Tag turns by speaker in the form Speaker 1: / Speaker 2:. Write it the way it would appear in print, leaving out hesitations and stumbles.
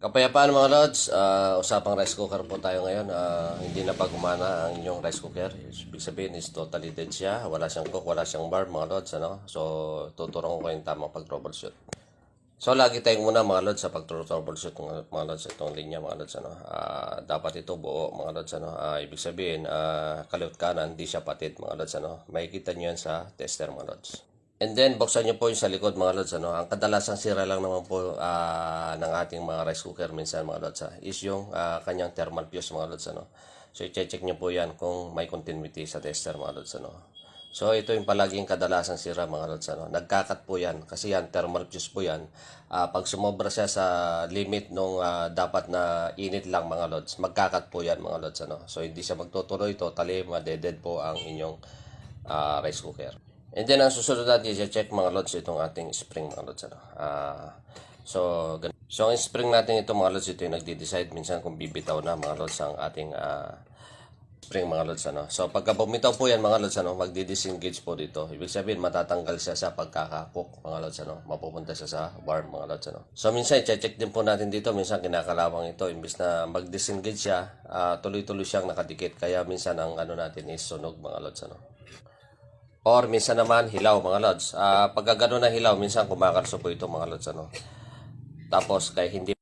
Speaker 1: Kapayapaan mga lods, usapang rice cooker po tayo ngayon. Hindi na pa gumana ang inyong rice cooker. Ibig sabihin is totally dead siya. Wala siyang cook, wala siyang bar mga lods. Ano? So, tuturuan ko yung tamang pag-troubleshoot. So, lagi tayong muna mga lods sa pag-troubleshoot mga lods. Itong linya mga lods. Ano? Dapat ito buo mga lods. Ano? Ibig sabihin, kaliwat kanan, hindi siya patid mga lods. Ano? Makikita nyo yan sa tester mga lods. And then, buksan nyo po yung sa likod mga lods. Ano? Ang kadalasang sira lang naman po ng ating mga rice cooker minsan mga lods is yung kanyang thermal fuse mga lods. Ano? So, i-check nyo po yan kung may continuity sa tester mga lods. Ano? So, ito yung palaging kadalasang sira mga lods. Ano? Nagkakat po yan kasi yan, thermal fuse po yan. Pag sumobra siya sa limit nung dapat na init lang mga lods, magkakat po yan mga lods. Ano? So, hindi siya magtutuloy, totally madeded po ang inyong rice cooker. And then, ang susunod natin i-check mga lods itong ating spring mga lods. Ano? So, ang spring natin ito mga lods, ito yung nagde-decide minsan kung bibitaw na mga lods ang ating spring mga lods. Ano? So, pagka bumitaw po yan mga lods, ano, magdi-disengage po dito. Ibig sabihin, matatanggal siya sa pagkakakook mga lods. Ano? Mapupunta siya sa warm mga lods. Ano? So, minsan, i-check din po natin dito. Minsan, kinakalawang ito. Imbis na mag-disengage siya, tuloy-tuloy siyang nakadikit. Kaya minsan, ang ano natin is sunog mga lods. Ano? Or minsan naman hilaw mga lods. Pagka gano'n na hilaw, minsan kumakalso po ito mga lods. Ano? Tapos kaya hindi